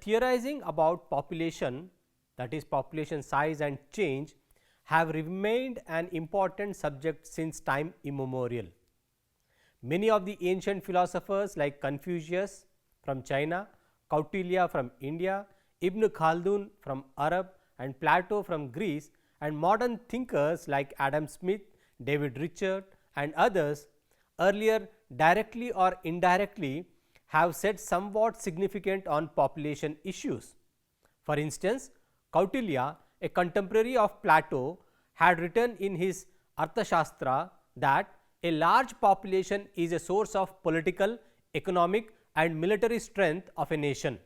theorizing about population, that is population size and change, have remained an important subject since time immemorial. Many of the ancient philosophers like Confucius from China, Kautilya from India, Ibn Khaldun from Arab and Plato from Greece, and modern thinkers like Adam Smith, David Richard and others earlier directly or indirectly have said somewhat significant on population issues. For instance, Kautilya, a contemporary of Plato, had written in his Arthashastra that a large population is a source of political, economic and military strength of a nation.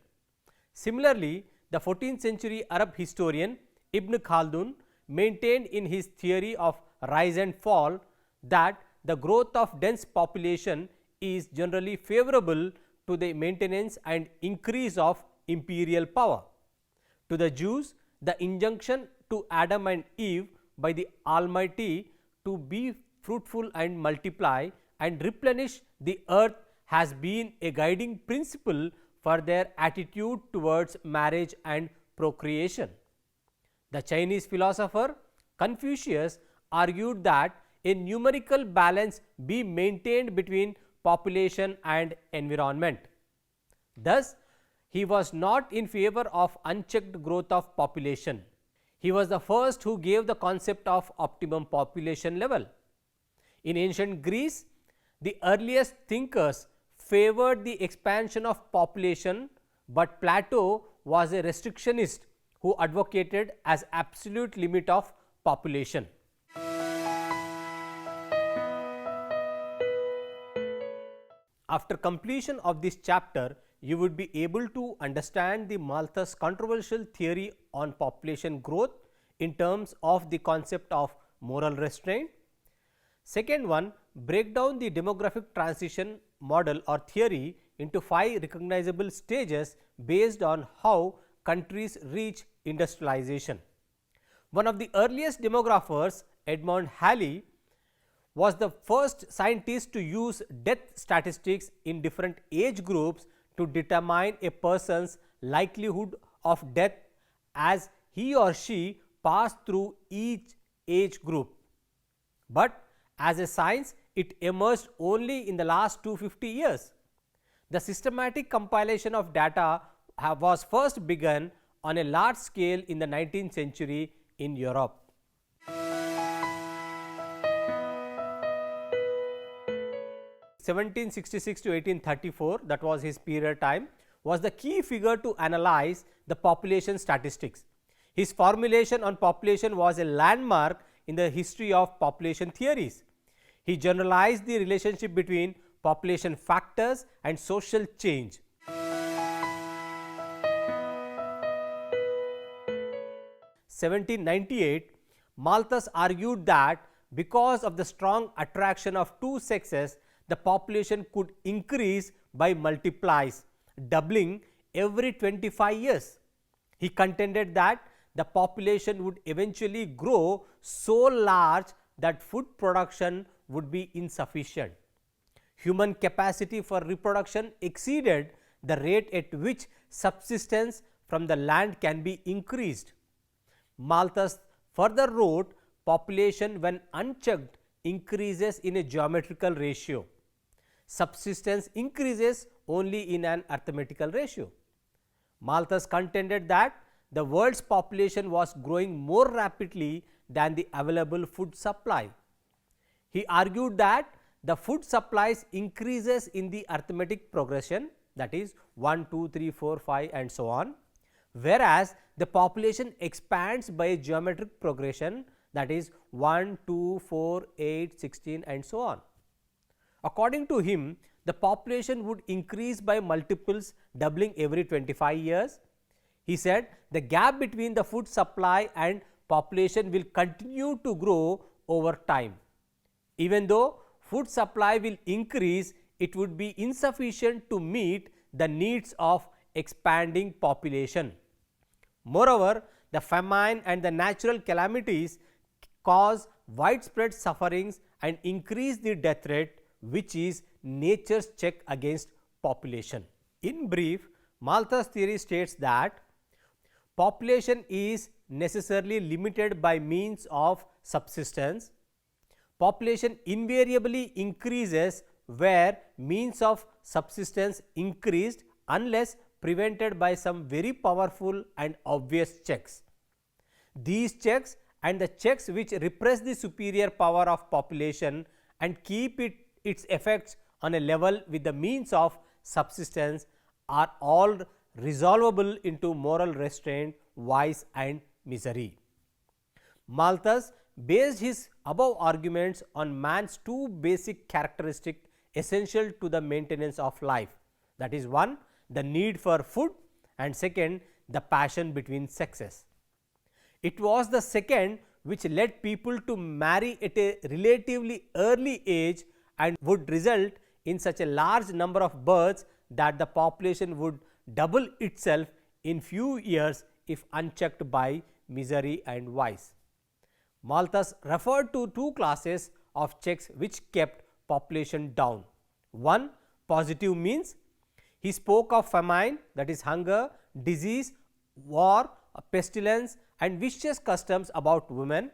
Similarly, the 14th century Arab historian Ibn Khaldun maintained in his theory of rise and fall that the growth of dense population is generally favorable to the maintenance and increase of imperial power. To the Jews, the injunction to Adam and Eve by the Almighty to be fruitful and multiply and replenish the earth has been a guiding principle for their attitude towards marriage and procreation. The Chinese philosopher Confucius argued that a numerical balance be maintained between population and environment. Thus, he was not in favor of unchecked growth of population. He was the first who gave the concept of optimum population level. In ancient Greece, the earliest thinkers favored the expansion of population, but Plato was a restrictionist who advocated as absolute limit of population. After completion of this chapter, you would be able to understand the Malthus controversial theory on population growth in terms of the concept of moral restraint. Second one, break down the demographic transition model or theory into 5 recognizable stages based on how countries reach industrialization. One of the earliest demographers, Edmund Halley, was the first scientist to use death statistics in different age groups to determine a person's likelihood of death as he or she passed through each age group. But as a science, it emerged only in the last 250 years. The systematic compilation of data was first begun on a large scale in the 19th century in Europe. 1766 to 1834, that was his period time, was the key figure to analyze the population statistics. His formulation on population was a landmark in the history of population theories. He generalized the relationship between population factors and social change. In 1798, Malthus argued that because of the strong attraction of two sexes, the population could increase by multiplies, doubling every 25 years. He contended that the population would eventually grow so large that food production would be insufficient. Human capacity for reproduction exceeded the rate at which subsistence from the land can be increased. Malthus further wrote, population when unchecked increases in a geometrical ratio. Subsistence increases only in an arithmetical ratio. Malthus contended that the world's population was growing more rapidly than the available food supply. He argued that the food supplies increases in the arithmetic progression, that is 1, 2, 3, 4, 5 and so on, whereas the population expands by a geometric progression, that is 1, 2, 4, 8, 16 and so on. According to him, the population would increase by multiples, doubling every 25 years. He said the gap between the food supply and population will continue to grow over time. Even though food supply will increase, it would be insufficient to meet the needs of expanding population. Moreover, the famine and the natural calamities cause widespread sufferings and increase the death rate, which is nature's check against population. In brief, Malthus' theory states that population is necessarily limited by means of subsistence. Population invariably increases where means of subsistence increased unless prevented by some very powerful and obvious checks. These checks and the checks which repress the superior power of population and keep its effects on a level with the means of subsistence are all resolvable into moral restraint, vice and misery. Malthus based his above arguments on man's two basic characteristics essential to the maintenance of life, that is, one, the need for food, and second, the passion between sexes. It was the second which led people to marry at a relatively early age and would result in such a large number of births that the population would double itself in few years if unchecked by misery and vice. Malthus referred to two classes of checks which kept population down. One, positive means. He spoke of famine, that is hunger, disease, war, pestilence and vicious customs about women.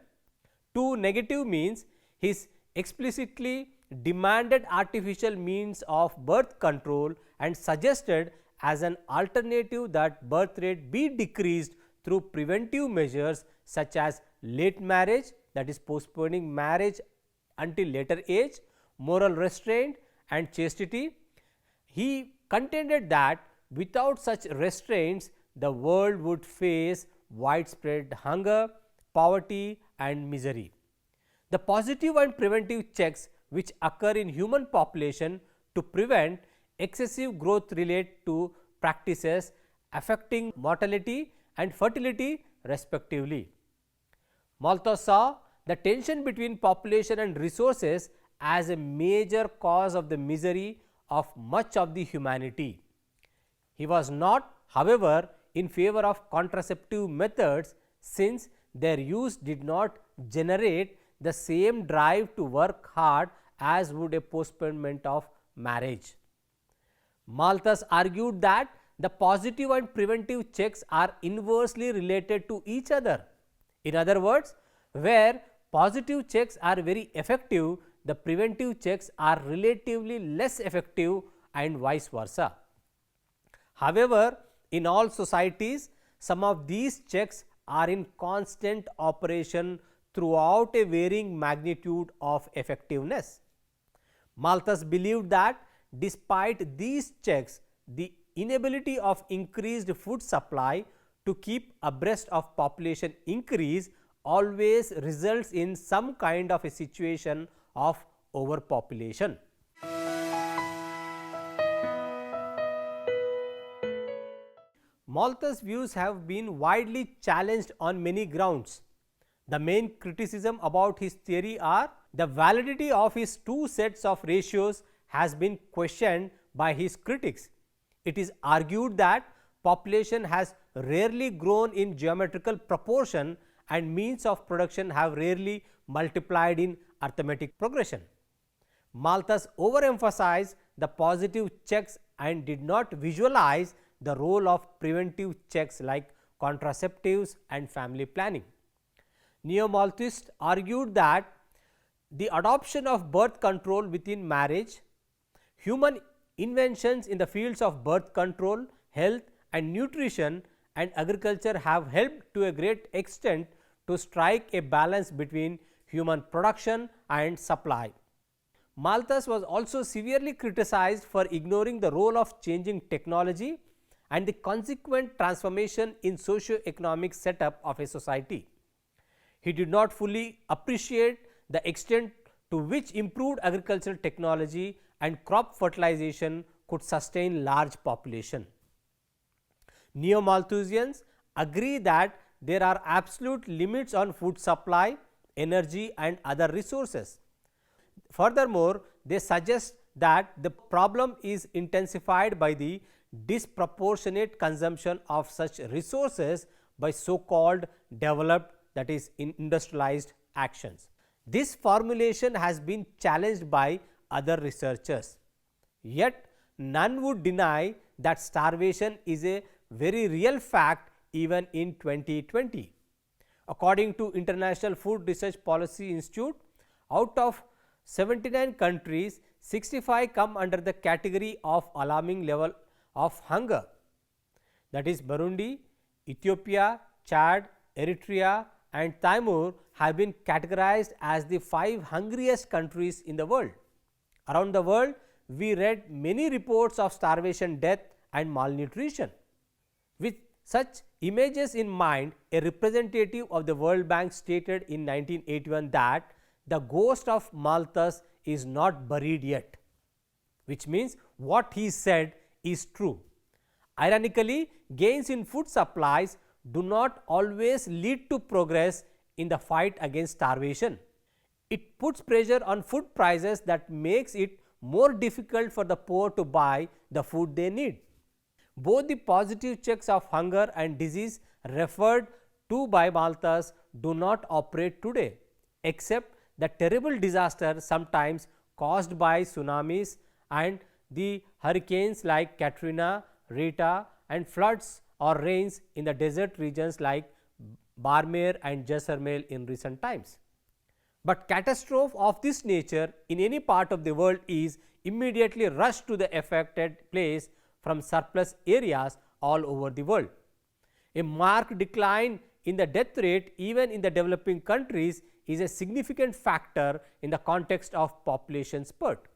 Two, negative means. He explicitly demanded artificial means of birth control and suggested as an alternative that birth rate be decreased through preventive measures such as late marriage, that is postponing marriage until later age, moral restraint and chastity. He contended that without such restraints the world would face widespread hunger, poverty and misery. The positive and preventive checks which occur in human population to prevent excessive growth relate to practices affecting mortality and fertility respectively. Malthus saw the tension between population and resources as a major cause of the misery of much of the humanity. He was not, however, in favor of contraceptive methods since their use did not generate the same drive to work hard as would a postponement of marriage. Malthus argued that the positive and preventive checks are inversely related to each other. In other words, where positive checks are very effective, the preventive checks are relatively less effective and vice versa. However, in all societies, some of these checks are in constant operation throughout a varying magnitude of effectiveness. Malthus believed that despite these checks, the inability of increased food supply to keep abreast of population increase always results in some kind of a situation of overpopulation. Malthus' views have been widely challenged on many grounds. The main criticism about his theory are the validity of his two sets of ratios has been questioned by his critics. It is argued that population has rarely grown in geometrical proportion and means of production have rarely multiplied in arithmetic progression. Malthus overemphasized the positive checks and did not visualize the role of preventive checks like contraceptives and family planning. Neo-Malthusists argued that the adoption of birth control within marriage, human inventions in the fields of birth control, health and nutrition and agriculture have helped to a great extent to strike a balance between human production and supply. Malthus was also severely criticized for ignoring the role of changing technology and the consequent transformation in socio-economic setup of a society. He did not fully appreciate the extent to which improved agricultural technology and crop fertilization could sustain large population. Neo-Malthusians agree that there are absolute limits on food supply, energy and other resources. Furthermore, they suggest that the problem is intensified by the disproportionate consumption of such resources by so-called developed, that is industrialized actions. This formulation has been challenged by other researchers. Yet, none would deny that starvation is a very real fact even in 2020. According to International Food Research Policy Institute, out of 79 countries, 65 come under the category of alarming level of hunger, that is Burundi, Ethiopia, Chad, Eritrea and Timor have been categorized as the 5 hungriest countries in the world. Around the world, we read many reports of starvation, death and malnutrition. With such images in mind, a representative of the World Bank stated in 1981 that the ghost of Malthus is not buried yet, which means what he said is true. Ironically, gains in food supplies do not always lead to progress in the fight against starvation. It puts pressure on food prices that makes it more difficult for the poor to buy the food they need. Both the positive checks of hunger and disease referred to by Malthus do not operate today, except the terrible disaster sometimes caused by tsunamis and the hurricanes like Katrina, Rita and floods or rains in the desert regions like Barmer and Jaisalmer in recent times. But catastrophe of this nature in any part of the world is immediately rushed to the affected place from surplus areas all over the world. A marked decline in the death rate even in the developing countries is a significant factor in the context of population spurt.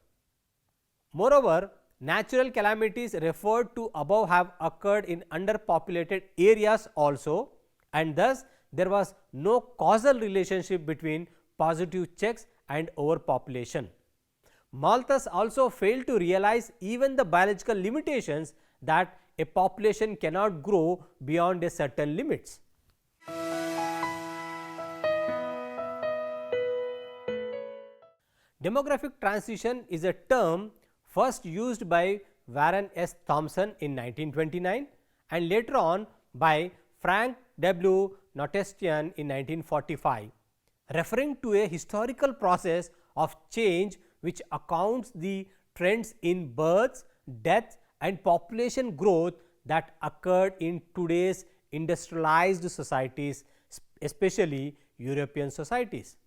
Moreover, natural calamities referred to above have occurred in underpopulated areas also, and thus there was no causal relationship between positive checks and overpopulation. Malthus also failed to realize even the biological limitations that a population cannot grow beyond a certain limits. Demographic transition is a term first used by Warren S. Thompson in 1929 and later on by Frank W. Notestian in 1945, referring to a historical process of change which accounts the trends in births, deaths and population growth that occurred in today's industrialized societies, especially European societies.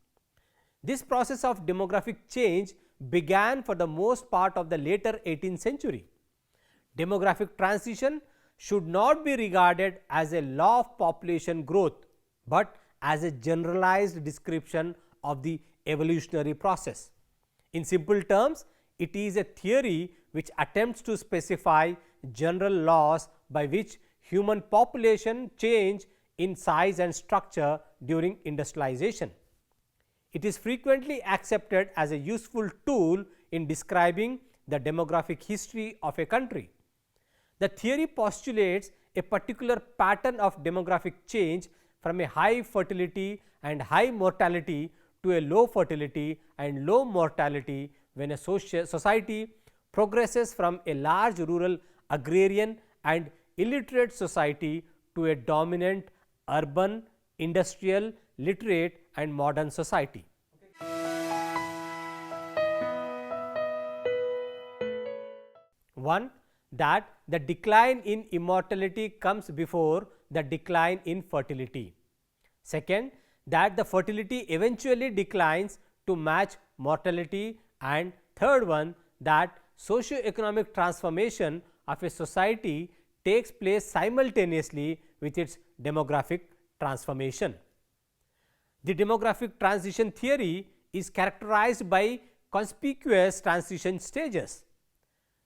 This process of demographic change began for the most part of the later 18th century. Demographic transition should not be regarded as a law of population growth, but as a generalized description of the evolutionary process. In simple terms, it is a theory which attempts to specify general laws by which human population change in size and structure during industrialization. It is frequently accepted as a useful tool in describing the demographic history of a country. The theory postulates a particular pattern of demographic change from a high fertility and high mortality to a low fertility and low mortality when a society progresses from a large rural agrarian and illiterate society to a dominant urban, industrial, literate and modern society. One, that the decline in immortality comes before the decline in fertility. Second, that the fertility eventually declines to match mortality, and third one, that socio-economic transformation of a society takes place simultaneously with its demographic transformation. The demographic transition theory is characterized by conspicuous transition stages.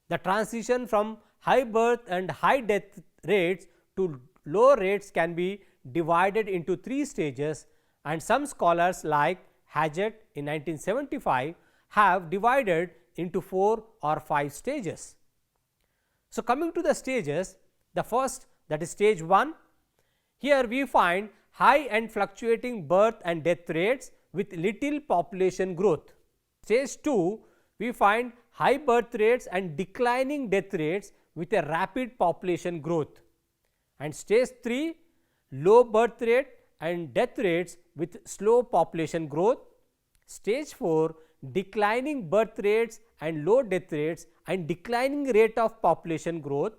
The transition from high birth and high death rates to low rates can be divided into 3 stages, and some scholars like Haggett in 1975 have divided into 4 or 5 stages. So, coming to the stages, the first, that is stage 1, here we find high and fluctuating birth and death rates with little population growth. Stage 2, we find high birth rates and declining death rates with a rapid population growth, and stage 3, low birth rate and death rates with slow population growth, Stage 4, declining birth rates and low death rates and declining rate of population growth.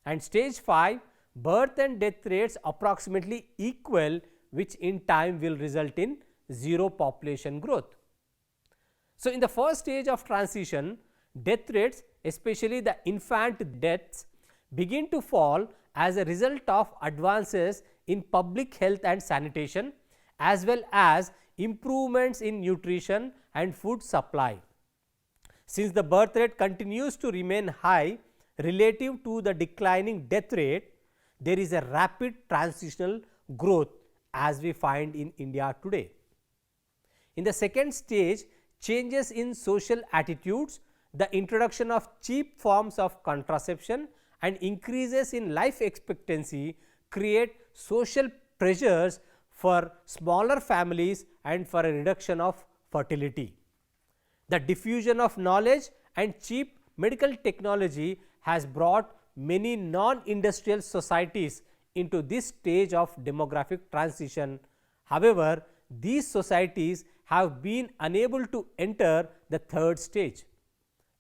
And stage 5, birth and death rates approximately equal, which in time will result in zero population growth. So, in the first stage of transition, death rates, especially the infant deaths, begin to fall as a result of advances in public health and sanitation, as well as improvements in nutrition and food supply. Since the birth rate continues to remain high relative to the declining death rate, there is a rapid transitional growth as we find in India today. In the second stage, changes in social attitudes, the introduction of cheap forms of contraception and increases in life expectancy create social pressures for smaller families and for a reduction of fertility. The diffusion of knowledge and cheap medical technology has brought many non-industrial societies into this stage of demographic transition. However, these societies have been unable to enter the third stage.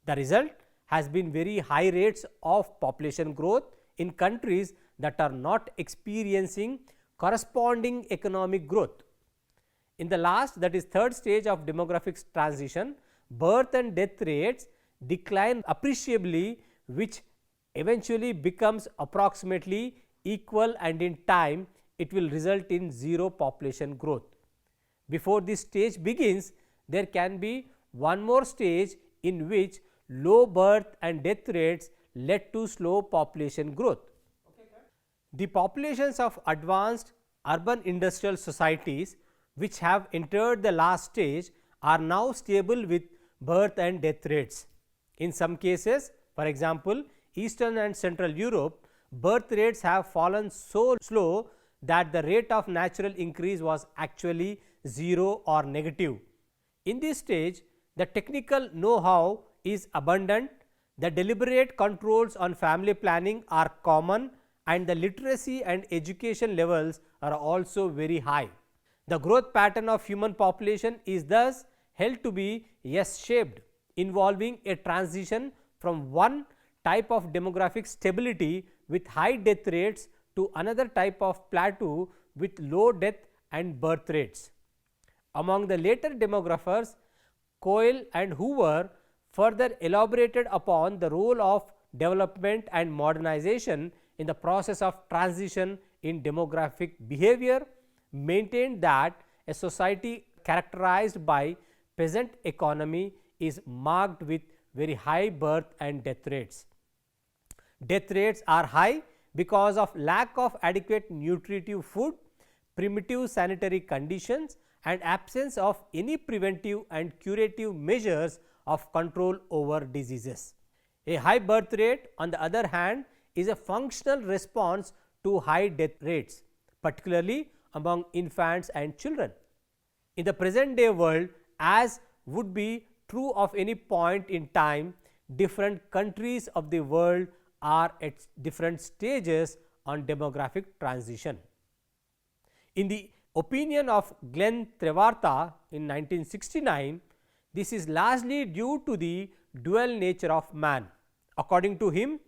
The result has been very high rates of population growth in countries that are not experiencing corresponding economic growth. In the last, that is third stage of demographic transition, birth and death rates decline appreciably, which eventually becomes approximately equal, and in time it will result in zero population growth. Before this stage begins, there can be one more stage in which low birth and death rates led to slow population growth. The populations of advanced urban industrial societies which have entered the last stage are now stable with birth and death rates. In some cases, for example, Eastern and Central Europe, birth rates have fallen so slow that the rate of natural increase was actually zero or negative. In this stage, the technical know-how is abundant, the deliberate controls on family planning are common, and the literacy and education levels are also very high. The growth pattern of human population is thus held to be S-shaped, involving a transition from one type of demographic stability with high death rates to another type of plateau with low death and birth rates. Among the later demographers, Coyle and Hoover further elaborated upon the role of development and modernization in the process of transition in demographic behavior, maintained that a society characterized by peasant economy is marked with very high birth and death rates. Death rates are high because of lack of adequate nutritive food, primitive sanitary conditions, and absence of any preventive and curative measures of control over diseases. A high birth rate, on the other hand, is a functional response to high death rates, particularly among infants and children. In the present day world, as would be true of any point in time, different countries of the world are at different stages on demographic transition. In the opinion of Glenn Trevartha in 1969, this is largely due to the dual nature of man. According to him,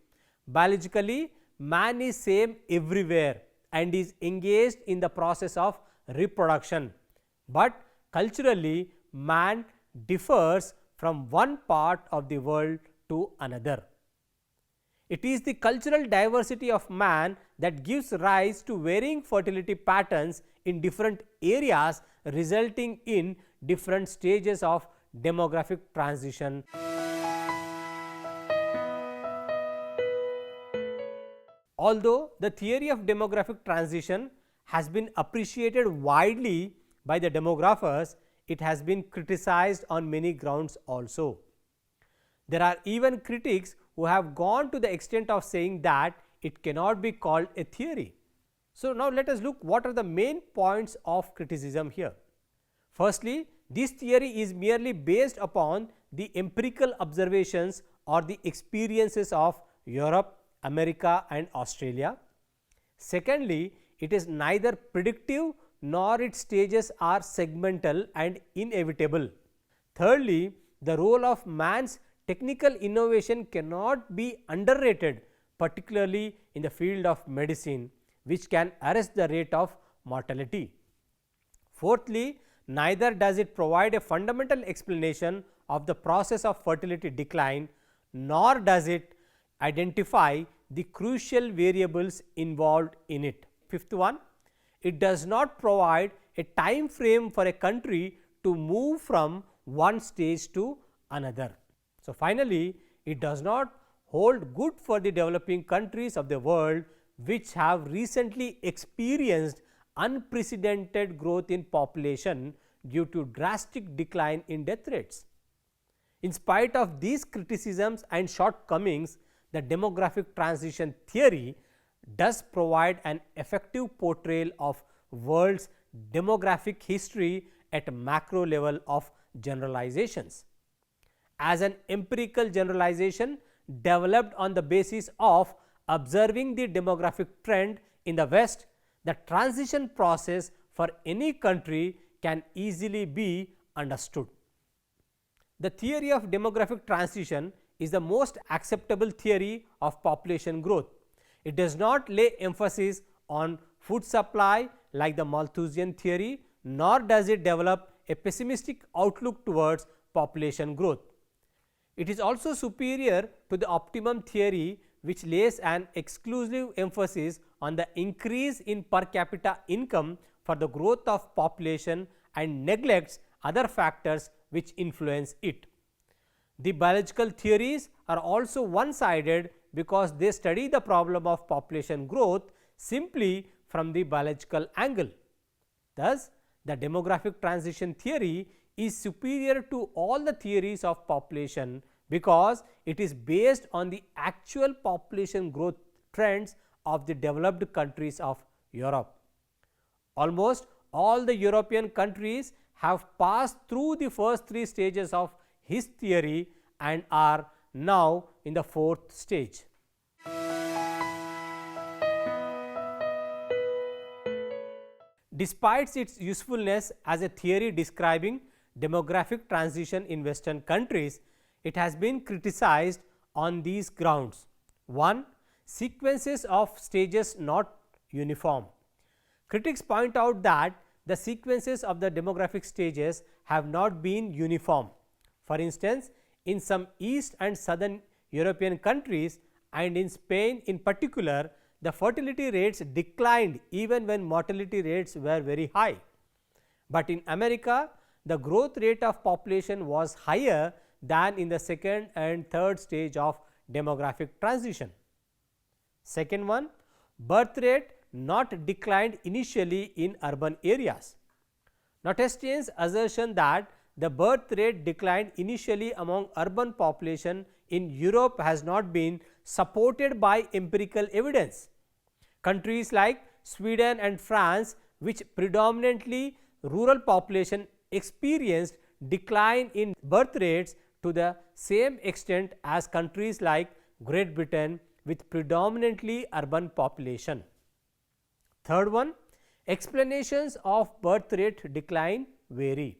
biologically man is same everywhere and is engaged in the process of reproduction, but culturally man differs from one part of the world to another. It is the cultural diversity of man that gives rise to varying fertility patterns in different areas, resulting in different stages of demographic transition. Although the theory of demographic transition has been appreciated widely by the demographers, it has been criticized on many grounds also. There are even critics who have gone to the extent of saying that it cannot be called a theory. So, now let us look what are the main points of criticism here. Firstly, this theory is merely based upon the empirical observations or the experiences of Europe, America and Australia. Secondly, it is neither predictive nor its stages are segmental and inevitable. Thirdly, the role of man's technical innovation cannot be underrated, particularly in the field of medicine, which can arrest the rate of mortality. Fourthly, neither does it provide a fundamental explanation of the process of fertility decline, nor does it identify the crucial variables involved in it. Fifth one, it does not provide a time frame for a country to move from one stage to another. So, finally, it does not hold good for the developing countries of the world, which have recently experienced unprecedented growth in population due to drastic decline in death rates. In spite of these criticisms and shortcomings, the demographic transition theory does provide an effective portrayal of world's demographic history at a macro level of generalizations. As an empirical generalization developed on the basis of observing the demographic trend in the West, the transition process for any country can easily be understood. The theory of demographic transition is the most acceptable theory of population growth. It does not lay emphasis on food supply like the Malthusian theory, nor does it develop a pessimistic outlook towards population growth. It is also superior to the optimum theory, which lays an exclusive emphasis on the increase in per capita income for the growth of population and neglects other factors which influence it. The biological theories are also one-sided because they study the problem of population growth simply from the biological angle. Thus, the demographic transition theory is superior to all the theories of population because it is based on the actual population growth trends of the developed countries of Europe. Almost all the European countries have passed through the first three stages of his theory and are now in the fourth stage. Despite its usefulness as a theory describing demographic transition in Western countries, it has been criticized on these grounds. 1. Sequences of stages not uniform. Critics point out that the sequences of the demographic stages have not been uniform. For instance, in some East and Southern European countries and in Spain in particular, the fertility rates declined even when mortality rates were very high. But in America, the growth rate of population was higher than in the second and third stage of demographic transition. Second one, birth rate not declined initially in urban areas. Notestian's assertion that the birth rate declined initially among urban population in Europe has not been supported by empirical evidence. Countries like Sweden and France, which predominantly rural population, experienced decline in birth rates to the same extent as countries like Great Britain with predominantly urban population. Third one, explanations of birth rate decline vary.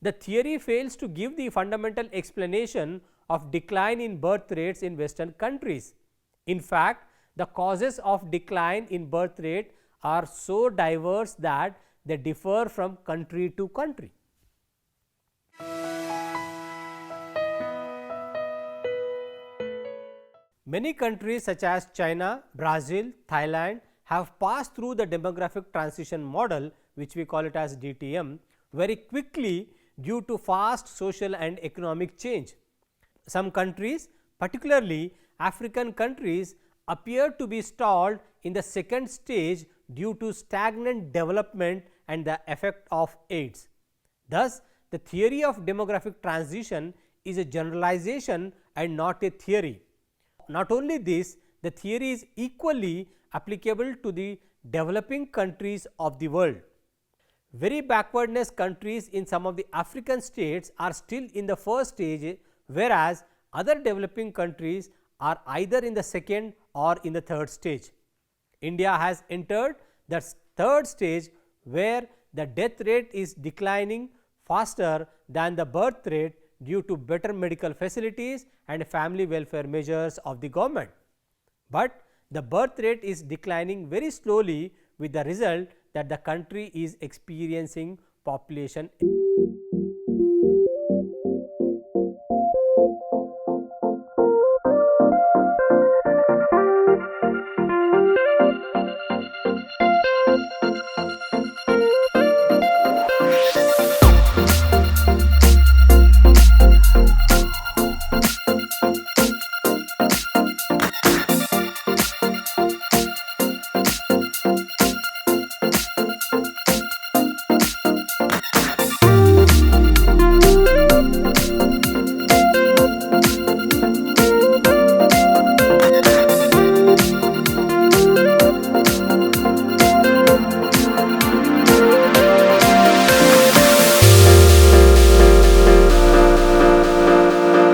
The theory fails to give the fundamental explanation of decline in birth rates in Western countries. In fact, the causes of decline in birth rate are so diverse that they differ from country to country. Many countries such as China, Brazil, Thailand have passed through the demographic transition model, which we call it as DTM, very quickly due to fast social and economic change. Some countries, particularly African countries, appear to be stalled in the second stage due to stagnant development and the effect of AIDS. Thus, the theory of demographic transition is a generalization and not a theory. Not only this, the theory is equally applicable to the developing countries of the world. Very backwardness countries in some of the African states are still in the first stage, whereas other developing countries are either in the second or in the third stage. India has entered the third stage, where the death rate is declining faster than the birth rate due to better medical facilities and family welfare measures of the government. But the birth rate is declining very slowly, with the result that the country is experiencing population